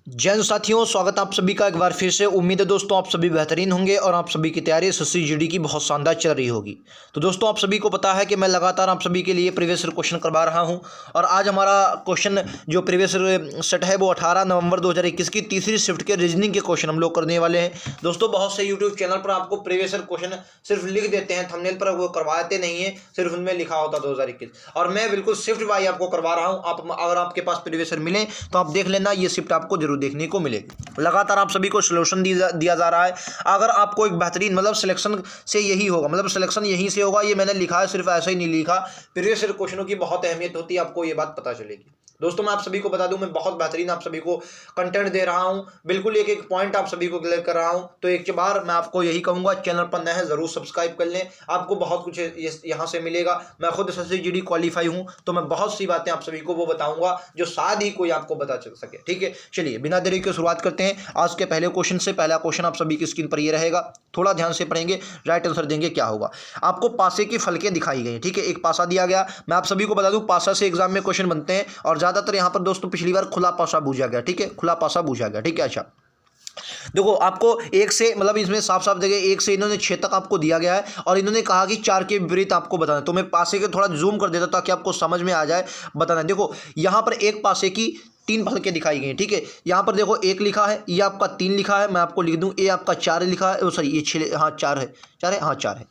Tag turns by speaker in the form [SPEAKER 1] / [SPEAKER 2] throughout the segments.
[SPEAKER 1] जय साथियों, स्वागत आप सभी का एक बार फिर से। उम्मीद है दोस्तों आप सभी बेहतरीन होंगे और आप सभी की तैयारी एसएससी जीडी की बहुत शानदार चल रही होगी। तो दोस्तों आप सभी को पता है कि मैं लगातार आप सभी के लिए प्रीवियस ईयर क्वेश्चन करवा रहा हूं और आज हमारा क्वेश्चन जो प्रीवियस ईयर सेट है वो 18 नवंबर 2021 की तीसरी शिफ्ट के रीजनिंग के क्वेश्चन हम लोग करने वाले हैं। दोस्तों बहुत से यूट्यूब चैनल पर आपको प्रीवियस ईयर क्वेश्चन सिर्फ लिख देते हैं थंबनेल पर, वो करवाते नहीं है, सिर्फ उनमें लिखा होता 2021 और मैं बिल्कुल शिफ्ट बाई आपको करवा रहा हूँ। आप अगर आपके पास प्रीवियस ईयर मिले तो आप देख लेना, ये शिफ्ट आपको जरूर देखने को मिलेगी। लगातार आप सभी को सॉल्यूशन दिया जा रहा है। अगर आपको एक बेहतरीन मतलब सिलेक्शन से यही होगा, मतलब सिलेक्शन यहीं से होगा, ये मैंने लिखा है, सिर्फ ऐसा ही नहीं लिखा। प्रीवियस ईयर क्वेश्चनों की बहुत अहमियत होती है, आपको ये बात पता चलेगी। दोस्तों मैं आप सभी को बता दूं, मैं बहुत बेहतरीन आप सभी को कंटेंट दे रहा हूं, बिल्कुल एक एक पॉइंट आप सभी को क्लियर कर रहा हूं। तो एक बार मैं आपको यही कहूंगा, चैनल पर नए हैं जरूर सब्सक्राइब कर लें, आपको बहुत कुछ यहां से मिलेगा। मैं खुद एसएससी जीडी क्वालिफाई हूं, तो मैं बहुत सी बातें आप सभी को वो बताऊंगा जो शायद ही कोई आपको बता चल सके। ठीक है, चलिए बिना देरी के शुरुआत करते हैं आज के पहले क्वेश्चन से। पहला क्वेश्चन आप सभी की स्क्रीन पर ये रहेगा, थोड़ा ध्यान से पढ़ेंगे, राइट आंसर देंगे। क्या होगा, आपको पासे की फलकें दिखाई गई। ठीक है, एक पासा दिया गया। मैं आप सभी को बता दूं पासा से एग्जाम में क्वेश्चन बनते हैं और ज्यादातर यहां पर दोस्तों पिछली बार खुला पासा पूछा गया। ठीक है, खुला पासा पूछा गया। ठीक है, अच्छा देखो आपको एक से मतलब इसमें साफ साफ जगह एक से इन्होंने 6 तक आपको दिया गया है और इन्होंने कहा कि 4 के विपरीत आपको बताना है। तो मैं पासे के थोड़ा जूम कर देता ताकि आपको समझ में आ जाए बताना। देखो यहां पर एक पासे की 3 फलकें दिखाई गई। ठीक है, यहां पर देखो 1 लिखा है, ये आपका 3 लिखा है, मैं आपको लिख दूं ये आपका 4 लिखा है, सॉरी ये 6, हाँ 4 है, 4 है, हाँ 4 है,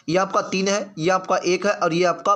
[SPEAKER 1] ये आपका 3 है, ये आपका 1 है और ये आपका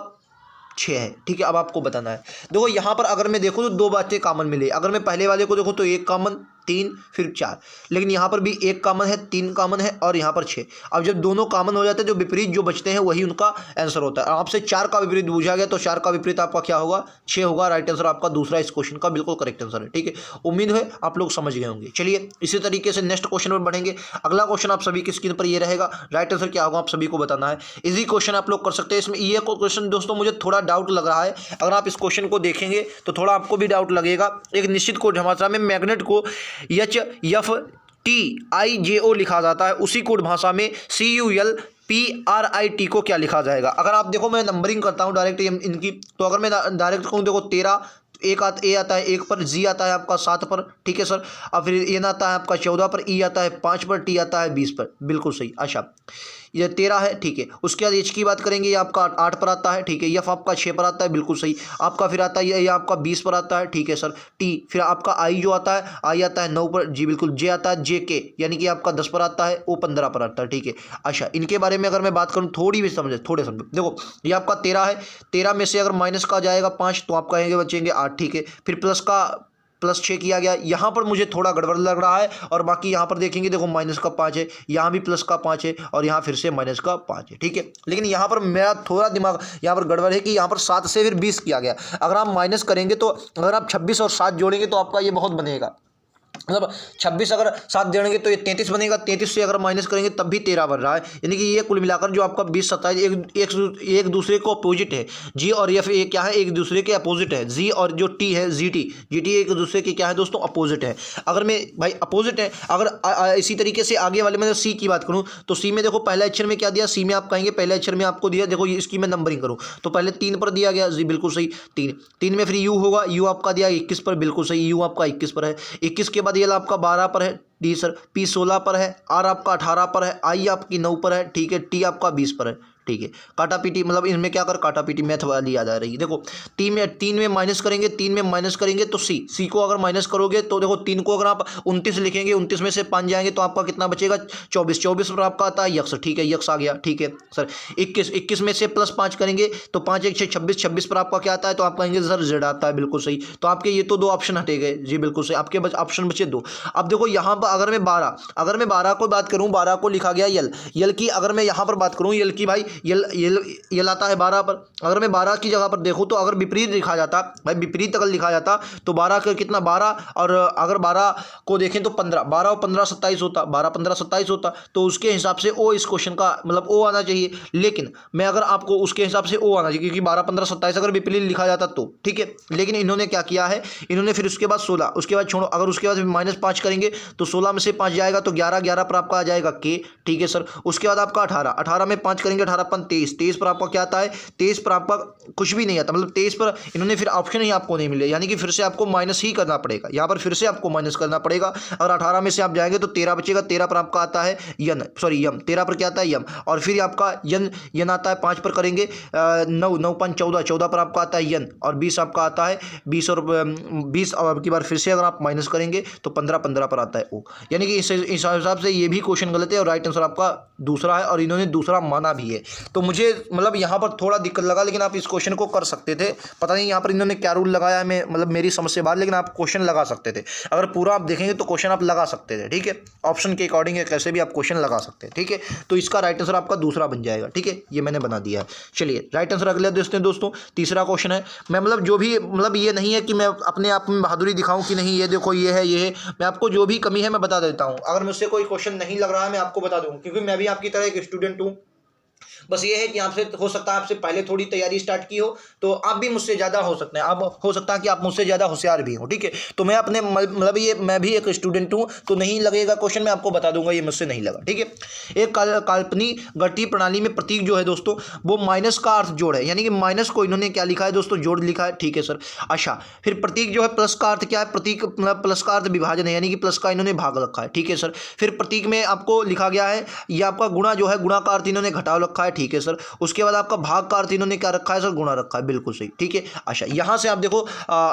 [SPEAKER 1] 6 है। ठीक है, अब आपको बताना है। देखो यहां पर अगर मैं देखूं तो 2 बातें कॉमन मिली। अगर मैं पहले वाले को देखूं तो 1 कॉमन, 3 फिर 4, लेकिन यहां पर भी 1 कॉमन है, 3 कॉमन है और यहां पर 6। अब जब दोनों कॉमन हो जाते हैं, जो विपरीत जो बचते हैं वही उनका आंसर होता है। आपसे 4 का विपरीत पूछा गया तो 4 का विपरीत आपका क्या होगा, 6 होगा। राइट आंसर आपका दूसरा इस क्वेश्चन का बिल्कुल करेक्ट आंसर है। ठीक है, उम्मीद है आप लोग समझ गए होंगे। चलिए इसी तरीके से नेक्स्ट क्वेश्चन पर बढ़ेंगे। अगला क्वेश्चन आप सभी की स्क्रीन पर ये रहेगा, राइट आंसर क्या होगा आप सभी को बताना है। इजी क्वेश्चन आप लोग कर सकते हैं। इसमें ये क्वेश्चन दोस्तों मुझे थोड़ा डाउट लग रहा है, अगर आप इस क्वेश्चन को देखेंगे तो थोड़ा आपको भी डाउट लगेगा। एक निश्चित कोड भाषा में मैग्नेट को HFTIJO लिखा जाता है, उसी कोड भाषा में CULPRIT को क्या लिखा जाएगा। अगर आप देखो मैं नंबरिंग करता हूं डायरेक्ट इनकी, तो अगर मैं डायरेक्ट कहूं देखो 13, ए आता है 1 पर, जी आता है आपका 7 पर। ठीक है सर, अब फिर एन आता है आपका 14 पर, ई आता है 5 पर, टी आता है 20 पर। बिल्कुल सही। अच्छा ये 13 है। ठीक है, उसके बाद एच की बात करेंगे, ये आपका 8 पर आता है। ठीक है, एफ आपका 6 पर आता है। बिल्कुल सही। आपका फिर आता है ये आपका 20 पर आता है। ठीक है सर। टी फिर आपका आई जो आता है, आई आता है 9 पर। जी बिल्कुल। जे आता है JK यानी कि आपका 10 पर आता है। ओ 15 पर आता है। ठीक है, अच्छा इनके बारे में अगर मैं बात करूँ थोड़ी भी समझे, थोड़े समझो। देखो ये आपका 13 है, 13 में से अगर माइनस का जाएगा 5 तो आप कहेंगे बचेंगे 8। ठीक है, फिर प्लस 6 किया गया। यहाँ पर मुझे थोड़ा गड़बड़ लग रहा है और बाकी यहाँ पर देखेंगे देखो माइनस का 5 है, यहाँ भी प्लस का 5 है और यहाँ फिर से माइनस का 5 है। ठीक है, लेकिन यहाँ पर मेरा थोड़ा दिमाग यहाँ पर गड़बड़ है कि यहाँ पर 7 से फिर 20 किया गया। अगर आप माइनस करेंगे तो अगर आप 26 और 7 जोड़ेंगे तो आपका ये बहुत बनेगा, मतलब 26 अगर 7 जोड़ेंगे तो ये 33 बनेगा, 33 से अगर माइनस करेंगे तब भी 13 बन रहा है। यानी कि ये कुल मिलाकर जो आपका 20 27 एक दूसरे को अपोजिट है। जी और एफ ये क्या है, एक दूसरे के अपोजिट है। जी और जो टी है जीटी एक दूसरे के क्या है दोस्तों, अपोजिट है। अगर मैं भाई अपोजिट है, अगर इसी तरीके से आगे वाले में सी की बात करूँ तो सी में देखो पहले अक्षर में क्या दिया, सी में आप कहेंगे पहले अक्षर में आपको दिया, देखो इसकी मैं नंबरिंग करूँ तो पहले 3 पर दिया गया। जी बिल्कुल सही। 3 में फिर यू होगा, यू आपका दिया 21 पर। बिल्कुल सही, यू आपका 21 पर है। 21 के बाद ये आपका 12 पर है। डी सर, पी 16 पर है, आर आपका 18 पर है, आई आपकी 9 पर है। ठीक है, टी आपका 20 पर है। ठीक है, काटा पीटी मतलब इनमें क्या कर, काटा पीटी मैथ वाली याद आ रही है। देखो 3 में माइनस करेंगे, 3 में माइनस करेंगे तो सी को अगर माइनस करोगे तो देखो 3 को अगर आप 29 लिखेंगे, 29 में से 5 जाएंगे तो आपका कितना बचेगा, 24 पर आपका आता है यक्स। ठीक है, यक्स आ गया। ठीक है सर, 21 में से प्लस 5 करेंगे तो 5 1 6 26 पर आपका क्या आता है, तो आप कहेंगे सर जेड आता है। बिल्कुल सही। तो आपके ये तो 2 ऑप्शन हटे गए। जी बिल्कुल सही, आपके ऑप्शन बचे 2। अब देखो यहाँ पर अगर मैं 12 को बात करूँ, 12 को लिखा गया यल की, अगर मैं यहाँ पर बात करूँ यल की, भाई यल आता है 12 पर। अगर मैं 12 की जगह पर देखूँ तो अगर विपरीत लिखा जाता, भाई विपरीत अगर लिखा जाता तो 12 का कितना 12 और अगर 12 को देखें तो 15, 12 और 15 27 होता, 12 15 27 होता। तो उसके हिसाब से ओ इस क्वेश्चन का मतलब ओ आना चाहिए। लेकिन मैं अगर आपको उसके हिसाब से ओ आना चाहिए क्योंकि 12 15 27 अगर विपरीत लिखा जाता तो ठीक है। लेकिन इन्होंने क्या किया है, इन्होंने फिर उसके बाद 16, उसके बाद छोड़ो, अगर उसके बाद -5 करेंगे तो 16 में से 5 जाएगा तो 11 पर आपका आ जाएगा के। ठीक है सर, उसके बाद आपका 18 में 5 करेंगे, 18 अपन 23 पर आपका क्या आता है, 23 पर आपका कुछ भी नहीं आता, मतलब 23 पर इन्होंने फिर ऑप्शन ही आपको नहीं मिले, यानी कि फिर से आपको माइनस ही करना पड़ेगा, यहाँ पर फिर से आपको माइनस करना पड़ेगा। और 18 में से आप जाएंगे तो 13 बचेगा, 13 पर आपका आता है यम, 13 पर क्या आता है यम, और फिर आपका यन आता है 5 पर करेंगे 9 5 14, 14 पर आपका आता है यन, और 20 आपका आता है 20, और 20 अब की बार फिर से अगर आप माइनस करेंगे तो 15 पर आता है ओ, यानी कि इस हिसाब से ये भी क्वेश्चन गलत है और राइट आंसर आपका दूसरा है, और इन्होंने दूसरा माना भी है। तो मुझे मतलब यहाँ पर थोड़ा दिक्कत लगा, लेकिन आप इस क्वेश्चन को कर सकते थे, पता नहीं यहाँ पर इन्होंने क्या रूल लगाया है, मैं मतलब मेरी समझ से बाहर, लेकिन आप क्वेश्चन लगा सकते थे, अगर पूरा आप देखेंगे तो क्वेश्चन आप लगा सकते थे, ठीक है, ऑप्शन के अकॉर्डिंग कैसे भी आप क्वेश्चन लगा सकते हैं, ठीक है। तो इसका राइट आंसर आपका दूसरा बन जाएगा, ठीक है, ये मैंने बना दिया है। चलिए राइट आंसर अगले देखते हैं दोस्तों, तीसरा क्वेश्चन है। मैं मतलब जो भी मतलब ये नहीं है कि मैं अपने आप में बहादुरी दिखाऊं कि नहीं ये देखो ये है, मैं आपको जो भी कमी है मैं बता देता हूं, अगर मुझसे कोई क्वेश्चन नहीं लग रहा है मैं आपको बता दूं, क्योंकि मैं भी आपकी तरह एक स्टूडेंट हूं। बस ये है कि आपसे हो सकता है आपसे पहले थोड़ी तैयारी स्टार्ट की हो, तो आप भी मुझसे ज़्यादा हो सकते हैं, आप हो सकता है कि आप मुझसे ज़्यादा होशियार भी हो, ठीक है। तो मैं अपने मतलब ये मैं भी एक स्टूडेंट हूँ, तो नहीं लगेगा क्वेश्चन मैं आपको बता दूंगा ये मुझसे नहीं लगा, ठीक है। एक काल्पनिक गणितीय प्रणाली में प्रतीक जो है दोस्तों वो माइनस का अर्थ जोड़ है, यानी कि माइनस को इन्होंने क्या लिखा है दोस्तों, जोड़ लिखा है, ठीक है सर। अच्छा, फिर प्रतीक जो है प्लस का अर्थ क्या है, प्रतीक मतलब प्लस का अर्थ विभाजन है, यानी कि प्लस का इन्होंने भाग रखा है, ठीक है सर। फिर प्रतीक में आपको लिखा गया है ये आपका गुणा जो है, गुणा का अर्थ इन्होंने घटाव रखा है, ठीक है सर। उसके बाद आपका भाग का अर्थ इन्होंने क्या रखा है सर, गुणा रखा है, बिल्कुल सही, ठीक है। अच्छा, यहाँ से आप देखो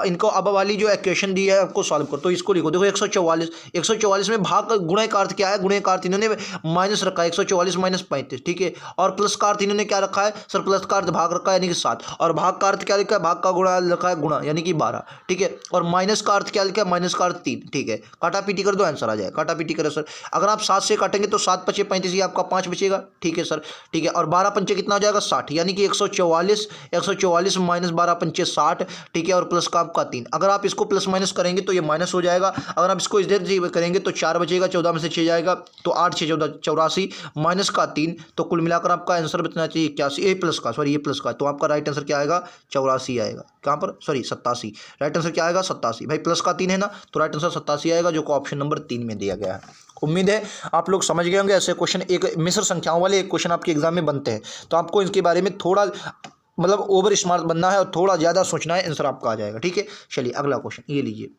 [SPEAKER 1] इनको अब वाली जो इक्वेशन दी है आपको सॉल्व करो, तो इसको लिखो, देखो 144 में भाग गुणा का अर्थ क्या है, गुणा का अर्थ इन्होंने माइनस रखा है, 144 माइनस 35, ठीक है। और प्लस का अर्थ इन्होंने क्या रखा है सर, प्लस का अर्थ भाग रखा है यानी कि 7, और भाग का अर्थ क्या लिखा है, भाग का गुणा रखा है गुणा यानी कि 12, ठीक है। और माइनस का अर्थ क्या लिखा है, माइनस का अर्थ 3, ठीक है। काटा पीटी कर दो आंसर आ जाएगा, काटा पीटी करो सर। अगर आप 7 से काटेंगे तो 7 पचे 35, ये आपका 5 बचेगा, ठीक है सर, ठीक है। और 12 पंचे कितना हो जाएगा 60, यानी कि 144 माइनस 12 पंचे 60, ठीक है। और प्लस का आपका 3, अगर आप इसको प्लस माइनस करेंगे तो ये माइनस हो जाएगा, अगर आप इसको इधर करेंगे तो 4 बचेगा, 14 में से 6 जाएगा तो 8 6 14 84 माइनस का 3, तो कुल मिलाकर आपका आंसर बचना चाहिए 81, ये प्लस का, सॉरी ये प्लस का, तो आपका राइट आंसर क्या आएगा 84 आएगा, कहाँ पर सॉरी 87, राइट आंसर क्या आएगा 87, भाई प्लस का 3 है ना, तो राइट आंसर 87 आएगा, जो को ऑप्शन नंबर 3 में दिया गया है। उम्मीद है आप लोग समझ गए होंगे, ऐसे क्वेश्चन एक मिश्र संख्याओं वाले एक क्वेश्चन आपके एग्जाम में बनते हैं, तो आपको इनके बारे में थोड़ा मतलब ओवर स्मार्ट बनना है और थोड़ा ज़्यादा सोचना है, आंसर आपका आ जाएगा, ठीक है। चलिए अगला क्वेश्चन ये लीजिए,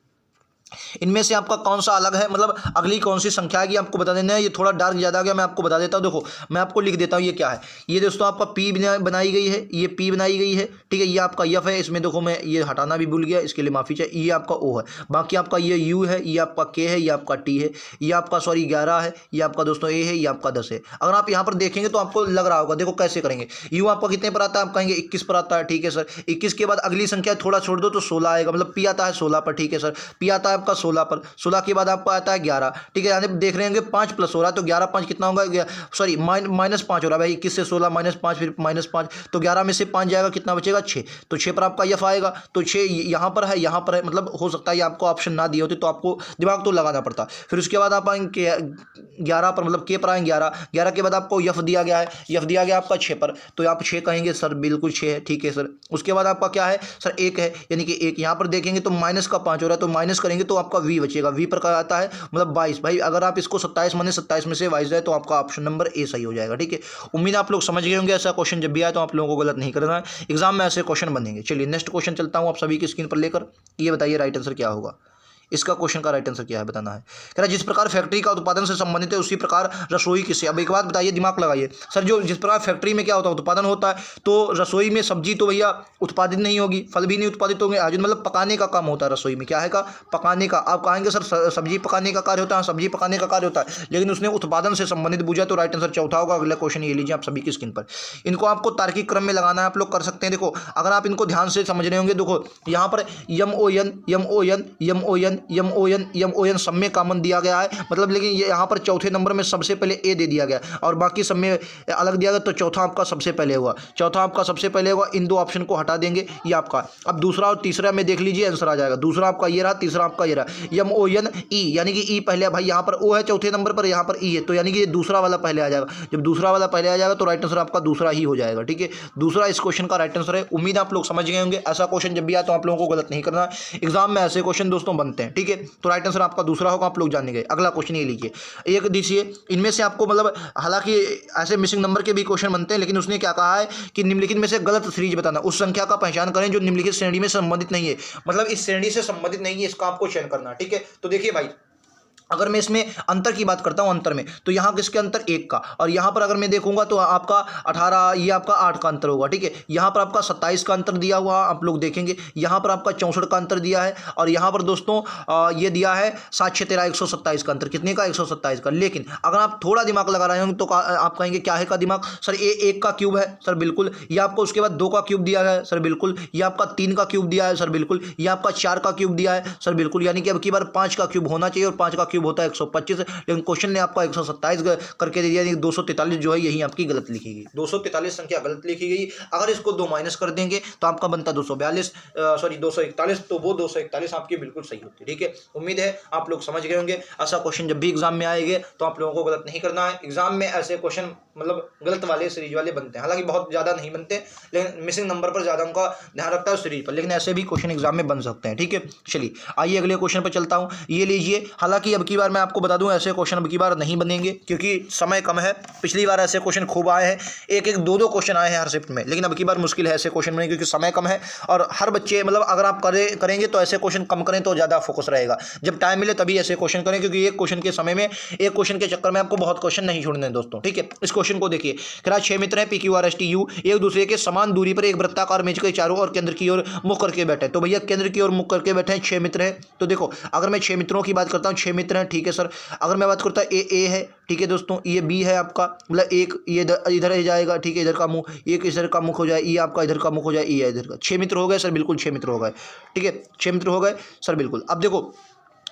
[SPEAKER 1] इनमें से आपका कौन सा अलग है, मतलब अगली कौन सी संख्या है आपको बता देना है। ये थोड़ा डार्क ज़्यादा आ गया, मैं आपको बता देता हूँ, देखो मैं आपको लिख देता हूँ ये क्या है। ये दोस्तों आपका पी बनाई गई है, ये पी बनाई गई है, ठीक है। ये आपका एफ है, इसमें देखो मैं ये हटाना भी भूल गया, इसके लिए माफ़ी चाहिए। ये आपका ओ है, बाकी आपका ये यू है, ये आपका के है, ये आपका टी है, ये आपका सॉरी 11 है, ये आपका दोस्तों ए है, ये आपका 10 है। अगर आप यहाँ पर देखेंगे तो आपको लग रहा होगा, देखो कैसे करेंगे। यू आपका कितने पर आता है, आप कहेंगे 21 पर आता है, ठीक है सर। 21 के बाद अगली संख्या थोड़ा छोड़ दो तो 16 आएगा, मतलब पी आता है 16 पर, ठीक है सर। पी आता है आपका 16 पर, 16 के बाद आपका आता है 11, ठीक है। यहाँ देख रहे होंगे 5 प्लस हो रहा है, तो 11 5 कितना होगा, सॉरी माइनस 5 हो रहा है भाई, 21 से 16 माइनस 5 फिर माइनस 5, तो 11 में से 5 जाएगा, कितना बचेगा 6, तो 6 पर आपका एफ आएगा। तो 6 यहाँ पर है, यहाँ पर है, मतलब हो सकता है ये आपको ऑप्शन ना दिए होते तो आपको दिमाग तो लगाना पड़ता। फिर उसके बाद आप आएंगे 11 पर, मतलब के पर आएंगे 11 के बाद आपको एफ दिया गया है, एफ दिया गया आपका 6 पर, तो आप 6 कहेंगे सर, बिल्कुल 6 है, ठीक है सर। उसके बाद आपका क्या है सर, 1 है, यानी कि 1 यहाँ पर देखेंगे तो माइनस का 5 हो रहा है, तो माइनस करेंगे तो आपका वी बचेगा, वी पर का आता है मतलब 22, भाई अगर आप इसको 27 माने 27 में से 22 जाए तो आपका ऑप्शन नंबर ए सही हो जाएगा, ठीक है। उम्मीद आप लोग समझ गए होंगे, ऐसा क्वेश्चन जब भी आए तो आप लोगों को गलत नहीं करना है, एग्जाम में ऐसे क्वेश्चन बनेंगे। चलिए नेक्स्ट क्वेश्चन चलता हूं आप सभी की स्क्रीन पर लेकर, ये बताइए राइट आंसर क्या होगा, इसका क्वेश्चन का राइट आंसर क्या है बताना है। कह रहा है जिस प्रकार फैक्ट्री का उत्पादन से संबंधित है उसी प्रकार रसोई किसे। अब एक बात बताइए, दिमाग लगाइए सर, जो जिस प्रकार फैक्ट्री में क्या होता है उत्पादन होता है, तो रसोई में सब्जी तो भैया उत्पादित नहीं होगी, फल भी नहीं उत्पादित होंगे, आज मतलब पकाने का काम होता है रसोई में, क्या है का पकाने का। आप कहेंगे सर सब्जी पकाने का कार्य होता है, सब्जी पकाने का कार्य होता है, लेकिन उसने उत्पादन से संबंधित पूछा, तो राइट आंसर चौथा होगा। अगला क्वेश्चन ये लीजिए आप सभी की स्क्रीन पर, इनको आपको तार्किक क्रम में लगाना है, आप लोग कर सकते हैं। देखो अगर आप इनको ध्यान से समझ रहे होंगे, देखो यहाँ पर यम ओ एन यम ओ एन यम ओ एन यम ओ एन यम ओ एन सब में कॉमन दिया गया है, मतलब लेकिन ये यहाँ पर चौथे नंबर में सबसे पहले ए दे दिया गया और बाकी सब में अलग दिया गया, तो चौथा आपका सबसे पहले हुआ, चौथा आपका सबसे पहले हुआ। इन दो ऑप्शन को हटा देंगे, ये आपका अब दूसरा और तीसरा में देख लीजिए आंसर आ जाएगा। दूसरा आपका ये रहा, तीसरा आपका ये रहा, यम ओ एन ई, यानी कि ई पहले, भाई यहाँ पर ओ है चौथे नंबर पर, यहाँ पर ई है, तो यानी कि ये दूसरा वाला पहले आ जाएगा। जब दूसरा वाला पहले आ जाएगा तो राइट आंसर आपका दूसरा ही हो जाएगा, ठीक है। दूसरा इस क्वेश्चन का राइट आंसर है। उम्मीद आप लोग समझ गए होंगे, ऐसा क्वेश्चन जब भी आए तो आप लोगों को गलत नहीं करना है, एग्जाम में ऐसे क्वेश्चन दोस्तों बनते हैं। बनते हैं, ठीक है। तो राइट आंसर आपका दूसरा होगा, आप लोग जानने गए। अगला क्वेश्चन ये लीजिए, एक दीजिए, इनमें से आपको मतलब हालांकि ऐसे मिसिंग नंबर के भी क्वेश्चन बनते हैं, लेकिन उसने क्या कहा है कि निम्नलिखित में से गलत सीरीज बताना, उस संख्या का पहचान करें जो निम्नलिखित श्रेणी में संबंधित नहीं है, मतलब इस श्रेणी से संबंधित नहीं है, इसका आपको चयन करना, ठीक है। तो देखिए भाई, अगर मैं इसमें अंतर की बात करता हूं, अंतर में तो यहाँ किसके अंतर 1 का, और यहाँ पर अगर मैं देखूंगा तो आपका 18, ये आपका 8 का अंतर होगा, ठीक है। यहाँ पर आपका 27 का अंतर दिया हुआ आप लोग देखेंगे, यहाँ पर आपका 64 का अंतर दिया है, और यहाँ पर दोस्तों ये दिया है 7 6 13 127 का अंतर, कितने का 127 का। लेकिन अगर आप थोड़ा दिमाग लगा रहे होंगे तो आप कहेंगे क्या है का दिमाग, सर ये 1 का क्यूब है, सर बिल्कुल। ये आपको उसके बाद 2 का क्यूब दिया है, सर बिल्कुल। ये आपका 3 का क्यूब दिया है, सर बिल्कुल। ये आपका 4 का क्यूब दिया है, सर बिल्कुल। यानी कि अब की बार 5 का क्यूब होना चाहिए, और 5 का क्यूब होता है 125, लेकिन क्वेश्चन ने आपका 127 करके दे दिया। 243 जो है यही आपकी गलत लिखी गई, 243 संख्या गलत लिखी गई। अगर इसको 2 माइनस कर देंगे तो आपका बनता 242, सॉरी 241, तो वो 241 आपकी बिल्कुल सही होती है, ठीक है। उम्मीद है आप लोग समझ गए होंगे। ऐसा क्वेश्चन जब भी एग्जाम में आएंगे तो आप लोगों को गलत नहीं करना है। एग्जाम में ऐसे क्वेश्चन मतलब गलत वाले सीरीज वाले बनते हैं, हालांकि बहुत ज्यादा नहीं बनते, लेकिन मिसिंग नंबर पर ज्यादा उनका ध्यान रखता है सीरीज पर, लेकिन ऐसे भी क्वेश्चन एग्जाम में बन सकते हैं, ठीक है। चलिए आइए अगले क्वेश्चन पर चलता हूं, ये लीजिए। हालांकि अब की बार मैं आपको बता दूं ऐसे क्वेश्चन अब की बार नहीं बनेंगे, क्योंकि समय कम है। पिछली बार ऐसे क्वेश्चन खूब आए हैं, एक एक दो क्वेश्चन आए हैं हर शिफ्ट में, लेकिन अब की बार मुश्किल है ऐसे क्वेश्चन बने, क्योंकि समय कम है। और हर बच्चे मतलब अगर आप करेंगे तो ऐसे क्वेश्चन कम करें तो ज़्यादा फोकस रहेगा, जब टाइम मिले तभी ऐसे क्वेश्चन करें, क्योंकि एक क्वेश्चन के समय में, एक क्वेश्चन के चक्कर में आपको बहुत क्वेश्चन नहीं छोड़ने हैं दोस्तों, ठीक है। इस क्वेश्चन को देखिए, कह 6 मित्र हैं PQRSTU, एक दूसरे के समान दूरी पर एक वृत्ताकार मेज के चारों और केंद्र की ओर मुख करके बैठे। तो भैया केंद्र की ओर मुख करके बैठे हैं, 6 मित्र हैं। तो देखो अगर मैं 6 मित्रों की बात करता हूँ, 6 मित्र हैं, ठीक है सर। अगर मैं बात करता हूँ ए है, ठीक है दोस्तों, ये बी है आपका, मतलब एक ये इधर ही जाएगा, ठीक है, इधर का मुंह, एक इधर का मुख हो जाए, ये आपका इधर का मुख हो जाए, ये इधर का। 6 मित्र हो गए सर, बिल्कुल 6 मित्र हो गए, ठीक है, 6 मित्र हो गए सर, बिल्कुल। अब देखो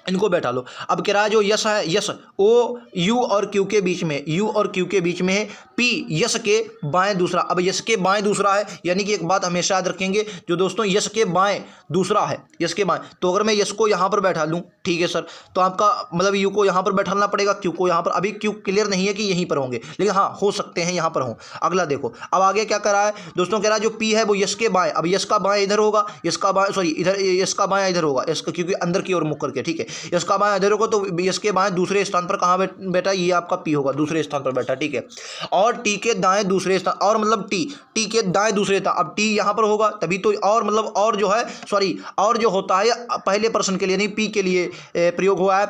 [SPEAKER 1] इनको बैठा लो। अब कह रहा है जो यस है, यस ओ यू और क्यू के बीच में, यू और क्यू के बीच में है, पी यस के बाएं दूसरा। अब यस के बाएं दूसरा है, यानी कि एक बात हमेशा याद रखेंगे जो दोस्तों, यस के बाएं दूसरा है, यस के बाएं। तो अगर मैं यस को यहाँ पर बैठा लूँ, ठीक है सर, तो आपका मतलब यू को यहाँ पर बैठाना पड़ेगा, क्यू को यहाँ पर। अभी क्यू क्लियर नहीं है कि यहीं पर होंगे, लेकिन हाँ हो सकते हैं यहाँ पर हों। अगला देखो, अब आगे क्या कर रहा है दोस्तों, कह रहा है जो पी है वो यस के बाएं। अब यस का बाएं इधर होगा, यस का बाएं, सॉरी इधर, यस का बाएं इधर होगा, यस का, क्योंकि अंदर की ओर मुख करके, ठीक है। यस का बाएं इधर होगा, तो यस के बाएं दूसरे स्थान पर कहाँ बैठा, ये आपका पी होगा, दूसरे स्थान पर बैठा, ठीक है। और टी के दाएं दूसरे स्थान, और मतलब टी के दाएं दूसरे स्थान, अब टी यहाँ पर होगा तभी तो, और मतलब और जो है, सॉरी और जो होता है पहले पर्सन के लिए नहीं, पी के लिए प्रयोग हुआ है।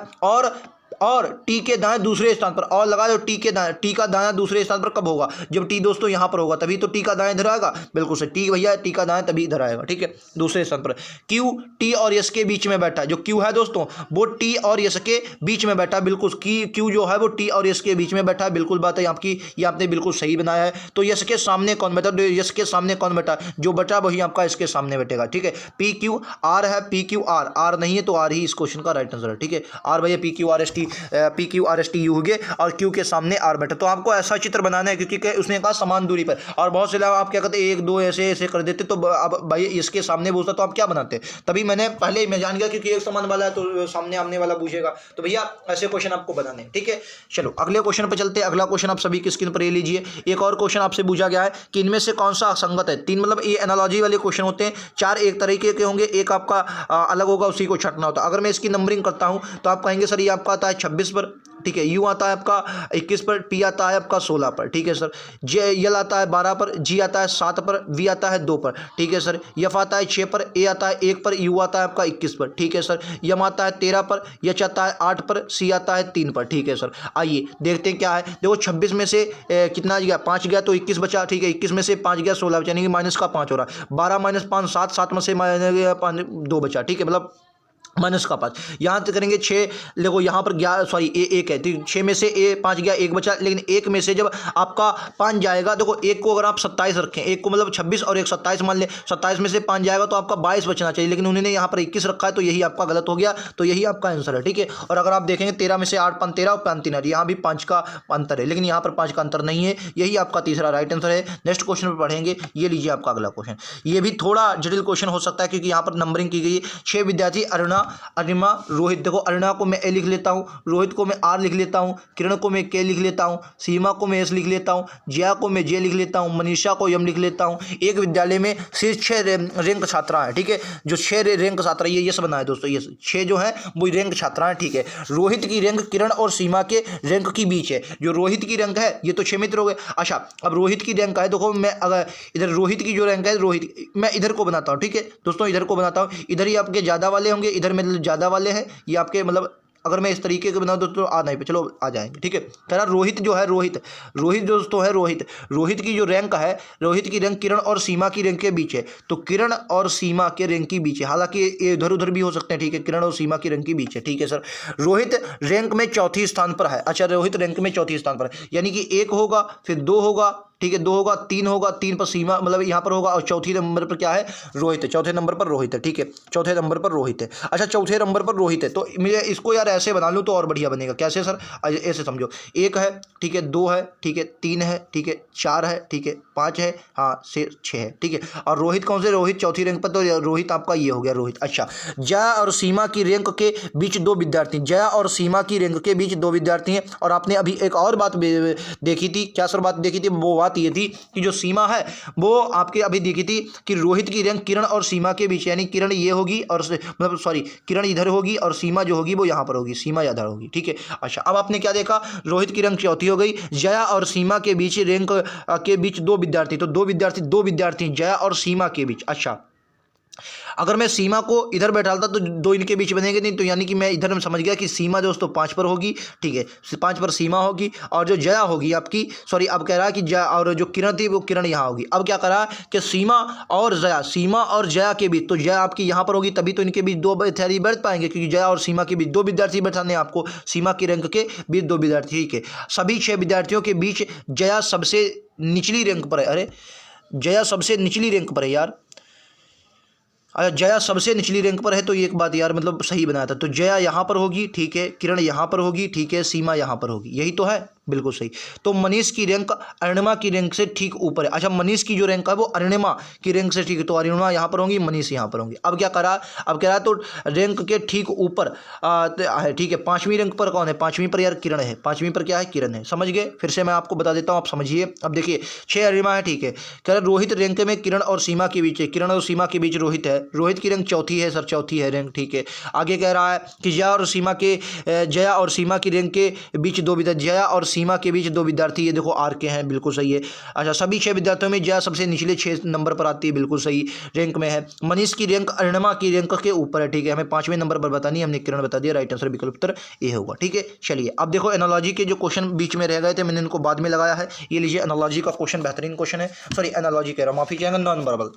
[SPEAKER 1] और टी के दाएं दूसरे स्थान पर, और लगा दो टी के दाएं, टी का दायां दूसरे स्थान पर कब होगा, जब टी दोस्तों यहाँ पर होगा, तभी तो टी का दाएं इधर आएगा, बिल्कुल सही, टी भैया टी का दाएं तभी इधर आएगा, ठीक है, दूसरे स्थान पर। क्यू टी और यस के बीच में बैठा, जो क्यू है दोस्तों वो टी और यस के बीच में बैठा, बिल्कुल क्यू जो है वो टी और यस के बीच में बैठा है, बिल्कुल बात है आपकी, ये आपने बिल्कुल सही बनाया है। तो यस के सामने कौन बैठा, यस के सामने कौन बैठा, जो बचा वही आपका इसके सामने बैठेगा, ठीक है। पी क्यू आर है, पी क्यू आर, आर नहीं है तो आर ही इस क्वेश्चन का राइट आंसर है, ठीक है। आर भैया PQRSTU हो गए, और क्यू के सामने आर बैठा। तो आपको ऐसा चित्र बनाना है, क्योंकि उसने कहा समान दूरी पर, और बहुत से लोग आप क्या करते, एक दो ऐसे ऐसे कर देते, तो अब भाई इसके सामने पूछता तो आप क्या बनाते, तभी मैंने पहले ही मैं जान गया, क्योंकि एक समान वाला है तो सामने आमने वाला पूछेगा, तो भैया ऐसे क्वेश्चन आपको बनाने, ठीक है। चलो अगले क्वेश्चन पर चलते हैं। अगला क्वेश्चन आप सभी की स्क्रीन पर ये लीजिए। एक और क्वेश्चन आपसे पूछा गया है कि इनमें से कौन सा असंगत है। 3 मतलब ये एनालॉजी वाले क्वेश्चन होते हैं, 4 एक तरीके के होंगे, एक आपका अलग होगा, उसी को छटना होता है। अगर मैं इसकी नंबरिंग करता हूं तो आप कहेंगे सर ये आपका आता है 26 पर, ठीक है, यू आता है आपका 21 पर, पी आता है आपका 16 पर, ठीक है सर, जे यल आता है 12 पर, जी आता है 7 पर, वी आता है 2 पर, ठीक है सर, एफ आता है 6 पर, ए आता है 1 पर, यू आता है आपका 21 पर, ठीक है सर, यम आता है 13 पर, एच आता है 8 पर, सी आता है 3 पर, ठीक है सर। आइए देखते हैं क्या है। देखो 26 में से कितना गया, 5 गया तो 21 बचा, ठीक है, 21 में से 5 गया 16 बचा, यानी कि माइनस का 5 हो रहा है, 12 माइनस 5 7, 7 में से 2 बचा, ठीक है, मतलब माइनस का 5। यहाँ तक करेंगे 6, देखो यहाँ पर गया, सॉरी ए 1 है, तो 6 में से ए 5 गया, 1 बचा, लेकिन 1 में से जब आपका 5 जाएगा, देखो 1 को अगर आप 27 रखें, 1 को मतलब 26 और 1 27 मान ले, 27 में से 5 जाएगा तो आपका 22 बचना चाहिए, लेकिन उन्होंने यहाँ पर 21 रखा है, तो यही आपका गलत हो गया, तो यही आपका आंसर है, ठीक है। और अगर आप देखेंगे 13 में से 8 5 13 और 5 3 है, यहाँ भी 5 का अंतर है, लेकिन यहाँ पर 5 का अंतर नहीं है, यही आपका तीसरा राइट आंसर है। नेक्स्ट क्वेश्चन पर पढ़ेंगे, ये लीजिए आपका अगला क्वेश्चन। ये भी थोड़ा जटिल क्वेश्चन हो सकता है, क्योंकि यहाँ पर नंबरिंग की गई है। 6 विद्यार्थी अरुणा अरुणिमा, रोहित। देखो अरुणिमा को मैं ए लिख लेता हूँ, रोहित को मैं आर लिख लेता हूँ, किरण को मैं के लिख लेता हूँ, सीमा को मैं एस लिख लेता हूँ, जया को मैं जे लिख लेता हूँ, मनीषा को यम लिख लेता हूँ। एक विद्यालय में सिर्फ 6 रैंक छात्रा है, ठीक है। जो 6 रैंक छात्रा, ये यस बना है दोस्तों, ये 6 जो है वो रैंक छात्रा है, ठीक है। रोहित की रैंक किरण और सीमा के रैंक की बीच है। जो रोहित की रैंक है ये तो 6 मित्र हो गए। अच्छा, अब रोहित की रैंक है, देखो मैं अगर इधर रोहित की जो रैंक है, रोहित मैं इधर को बनाता हूँ, ठीक है दोस्तों, इधर को बनाता हूँ। इधर ही आपके ज़्यादा वाले होंगे, इधर में ज़्यादा वाले हैं, ये आपके मतलब अगर मैं इस तरीके के बनाऊँ दोस्तों आ नहीं पे, चलो आ जाएंगे, ठीक है। कह रहा रोहित जो है, रोहित दोस्तों है, रोहित की जो रैंक है, रोहित की रैंक किरण और सीमा की रैंक के बीच है। तो किरण और सीमा के रैंक के बीच है, हालांकि ये इधर उधर भी हो सकते हैं, ठीक है। किरण और सीमा की रैंक के बीच है, ठीक है सर। रोहित रैंक में चौथी स्थान पर है। अच्छा, रोहित रैंक में चौथी स्थान पर है, यानी कि 1 होगा, फिर 2 होगा, ठीक है, 2 होगा, 3 होगा, 3 पर सीमा मतलब यहाँ पर होगा, और चौथी नंबर पर क्या है, रोहित है। चौथे नंबर पर रोहित है, ठीक है, चौथे नंबर पर रोहित है। अच्छा, चौथे नंबर पर रोहित है, तो मैं इसको यार ऐसे बना लूँ तो और बढ़िया बनेगा। कैसे सर? ऐसे समझो, 1 है, ठीक है, 2 है, ठीक है, 3 है, ठीक है, 4 है, ठीक है, 5 है, हाँ से 6 है, ठीक है। और रोहित कौन से? रोहित चौथी रैंक पर, तो रोहित आपका ये हो गया रोहित। अच्छा, जया और सीमा की रैंक के बीच 2 विद्यार्थी, जया और सीमा की रैंक के बीच 2 विद्यार्थी हैं। और आपने अभी एक और बात देखी थी, क्या सर बात देखी थी? वो बात ये थी कि जो सीमा है वो आपके अभी देखी थी कि रोहित की रैंक किरण और सीमा के बीच, यानी किरण ये होगी और मतलब सॉरी, किरण इधर होगी और सीमा जो होगी वो यहाँ पर होगी, सीमा इधर होगी, ठीक है। अच्छा, अब आपने क्या देखा? रोहित की रैंक चौथी हो गई, जया और सीमा के बीच रैंक के बीच 2 विद्यार्थी, तो 2 विद्यार्थी जया और सीमा के बीच। अच्छा, अगर मैं सीमा को इधर बैठालता तो 2 इनके बीच बनेंगे नहीं, तो यानी कि मैं इधर में समझ गया कि सीमा दोस्तों 5 पर होगी, ठीक है, 5 पर सीमा होगी, और जो जया होगी आपकी, सॉरी अब कह रहा है कि जया, और जो किरण थी वो किरण यहाँ होगी। अब क्या करा कि सीमा और जया के बीच, तो जया आपकी यहाँ पर होगी, तभी तो इनके बीच 2 विद्यार्थी बैठ पाएंगे, क्योंकि जया और सीमा के बीच 2 विद्यार्थी बैठाने आपको, सीमा की रैंक के बीच 2 विद्यार्थी, ठीक है। सभी 6 विद्यार्थियों के बीच जया सबसे निचली रैंक पर है। अरे, जया सबसे निचली रैंक पर है यार। अच्छा, जया सबसे निचली रैंक पर है, तो ये एक बात यार मतलब सही बनाया था। तो जया यहाँ पर होगी, ठीक है, किरण यहाँ पर होगी, ठीक है, सीमा यहाँ पर होगी, यही तो है, बिल्कुल सही। तो मनीष की रैंक अरुणिमा की रैंक से ठीक ऊपर है। अच्छा, मनीष की जो रैंक है वो अरुणिमा की रैंक से ठीक है, तो अरुणिमा यहाँ पर होंगी, मनीष यहाँ पर होंगी। अब क्या करा? अब कह रहा तो रैंक के ठीक ऊपर है, ठीक है। 5वीं रैंक पर कौन है? 5वीं पर यार किरण है, 5वीं पर क्या है? किरण है। समझ गए? फिर से मैं आपको बता देता हूँ, आप समझिए। अब देखिए, 6 अरुणिमा है, ठीक है। कह रहा रोहित रैंक में किरण और सीमा के बीच है, किरण और सीमा के बीच रोहित है, रोहित की रैंक चौथी है सर, चौथी है रैंक, ठीक है। आगे कह रहा है कि जया और सीमा की रैंक के बीच 2 विद्यार्थी, जया और सीमा के बीच 2 विद्यार्थी, ये देखो आर के हैं, बिल्कुल सही है। अच्छा, सभी 6 विद्यार्थियों में जया सबसे निचले 6 नंबर पर आती है, बिल्कुल सही रैंक में है। मनीष की रैंक अरुणिमा की रैंक के ऊपर है, ठीक है। हमें 5वें नंबर पर बतानी है, हमने किरण बता दिया, राइट आंसर विकल्प उत्तर ए होगा, ठीक है। चलिए, अब देखो एनालॉजी के जो क्वेश्चन बीच में रह गए थे, मैंने इनको बाद में लगाया है। ये लीजिए, एनालॉजी का क्वेश्चन बेहतरीन क्वेश्चन है। सॉरी, एनालॉजी कह रहा हूँ, माफी चाहेंगे, नॉन वर्बल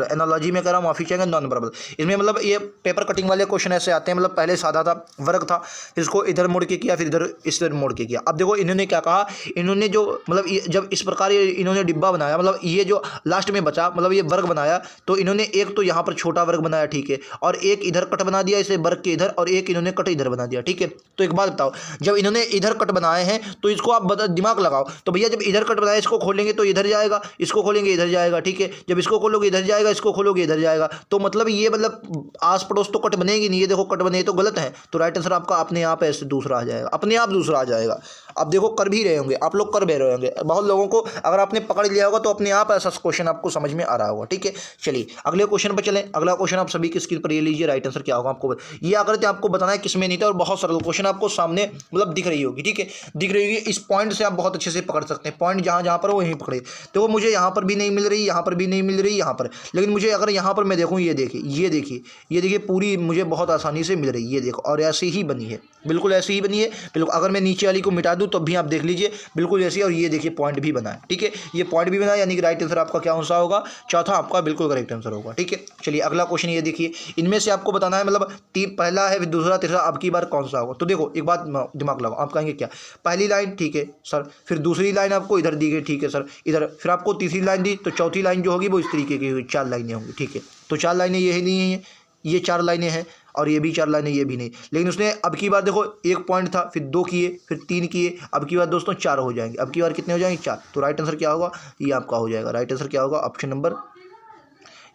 [SPEAKER 1] एनालॉजी में कह रहा हूँ, माफी चाहेंगे, नॉन वर्बल। इसमें मतलब ये पेपर कटिंग वाले क्वेश्चन ऐसे आते हैं, मतलब पहले सादा था, वर्ग था, इसको इधर मोड़ के किया, फिर इधर इस मोड़ के किया। अब देखो इन्होंने क्या कहा, इन्होंने जो मतलब जब इस प्रकार इन्होंने डिब्बा बनाया, मतलब ये जो लास्ट में बचा, मतलब ये वर्ग बनाया, तो इन्होंने एक तो यहाँ पर छोटा वर्ग बनाया, ठीक है, और एक इधर कट बना दिया इसे वर्ग के इधर, और एक इन्होंने कट इधर बना दिया, ठीक है। तो एक बात बताओ, जब इन्होंने इधर कट बनाए हैं तो इसको आप दिमाग लगाओ, तो भैया जब इधर कट बनाए, इसको खोलेंगे तो इधर जाएगा, इसको खोलेंगे इधर जाएगा, ठीक है। जब इसको खोलोगे इधर जाएगा, इसको खोलोगे इधर जाएगा, तो मतलब ये मतलब आस पड़ोस तो कट बनेगी नहीं। ये देखो कट बने तो गलत है, तो राइट आंसर आपका अपने आप ऐसे दूसरा आ जाएगा, अपने आप दूसरा आ जाएगा। अब देखो कर भी रहे होंगे आप लोग, कर भी रहे होंगे, बहुत लोगों को अगर आपने पकड़ लिया होगा तो अपने आप ऐसा क्वेश्चन आपको समझ में आ रहा होगा, ठीक है। चलिए अगले क्वेश्चन पर चलें। अगला क्वेश्चन आप सभी की स्क्रीन पर ये लीजिए, राइट आंसर क्या होगा आपको ये आकर आपको बताना है किसमें नहीं था, और बहुत सरल क्वेश्चन आपको सामने मतलब दिख रही होगी, ठीक है, दिख रही होगी। इस पॉइंट से आप बहुत अच्छे से पकड़ सकते हैं, पॉइंट जहाँ जहाँ पर वो यहीं पकड़े। तो वो मुझे यहाँ पर भी नहीं मिल रही, यहाँ पर भी नहीं मिल रही, यहाँ पर, लेकिन मुझे अगर यहाँ पर मैं देखूँ, ये देखिए, ये देखिए, ये देखिए, पूरी मुझे बहुत आसानी से मिल रही है, ये देखो, और ऐसे ही बनी है, बिल्कुल ऐसे ही बनी है, बिल्कुल। अगर मैं नीचे वाली को मिटा दूँ तो भी आप देख लीजिए, बिल्कुल ऐसी। और ये देखिए पॉइंट भी बना है, ठीक है, ये पॉइंट भी बना है, यानी कि राइट आंसर आपका क्या आंसर होगा? चौथा आपका बिल्कुल करेक्ट आंसर होगा, ठीक है। चलिए अगला क्वेश्चन ये देखिए, इनमें से आपको बताना है, मतलब पहला है, फिर दूसरा, तीसरा, अब की बार कौन सा होगा। तो देखो एक बात दिमाग लगाओ, आप कहेंगे क्या? पहली लाइन, ठीक है सर, फिर दूसरी लाइन आपको इधर दी गई, ठीक है सर, इधर, फिर आपको तीसरी लाइन दी, तो चौथी लाइन जो होगी वो इस तरीके की होगी, 4 लाइनें होंगी, ठीक है। तो 4 लाइनें यही नहीं है, ये 4 लाइनें हैं, और ये भी 4 लाइनें, ये भी नहीं, लेकिन उसने अब की बार देखो 1 पॉइंट था, फिर 2 किए, फिर 3 किए, अब की बार दोस्तों 4 हो जाएंगे। अब की बार कितने हो जाएंगे? 4। तो राइट आंसर क्या होगा? ये आपका हो जाएगा, राइट आंसर क्या होगा? ऑप्शन नंबर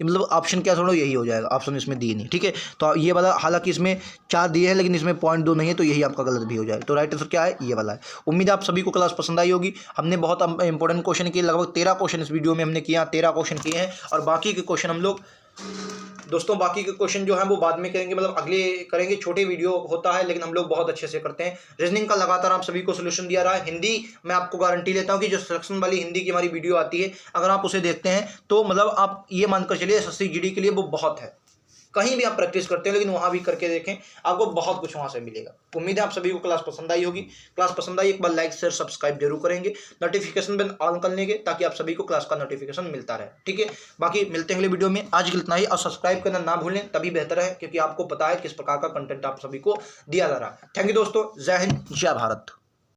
[SPEAKER 1] मतलब ऑप्शन क्या छोड़ो यही हो जाएगा, ऑप्शन इसमें दिए नहीं, ठीक है। तो ये वाला हालांकि इसमें 4 दिए हैं लेकिन इसमें 0.2 नहीं है, तो यही आपका गलत भी हो जाएगा। तो राइट आंसर क्या है, ये वाला है। उम्मीद है आप सभी को क्लास पसंद आई होगी। हमने बहुत इंपॉर्टेंट क्वेश्चन किए, लगभग 13 क्वेश्चन इस वीडियो में हमने किया, 13 क्वेश्चन किए हैं। और बाकी के क्वेश्चन हम लोग दोस्तों, बाकी के क्वेश्चन जो है वो बाद में करेंगे, मतलब अगले करेंगे, छोटे वीडियो होता है लेकिन हम लोग बहुत अच्छे से करते हैं। रीजनिंग का लगातार आप सभी को सोल्यूशन दिया रहा है। हिंदी मैं आपको गारंटी लेता हूं कि जो सेक्शन वाली हिंदी की हमारी वीडियो आती है, अगर आप उसे देखते हैं तो मतलब आप ये मानकर चलिए एसएससी जीडी के लिए वो बहुत है। कहीं भी आप प्रैक्टिस करते हैं लेकिन वहां भी करके देखें, आपको बहुत कुछ वहां से मिलेगा। उम्मीद है आप सभी को क्लास पसंद आई होगी। क्लास पसंद आई एक बार लाइक शेयर सब्सक्राइब जरूर करेंगे, नोटिफिकेशन बेल ऑन कर लेंगे ताकि आप सभी को क्लास का नोटिफिकेशन मिलता रहे, ठीक है। बाकी मिलते हैं अगले वीडियो में, आज के लिए इतना ही। और सब्सक्राइब करना ना भूलें, तभी बेहतर है, क्योंकि आपको पता है किस प्रकार का कंटेंट आप सभी को दिया जा रहा है। थैंक यू दोस्तों, जय हिंद, जय भारत।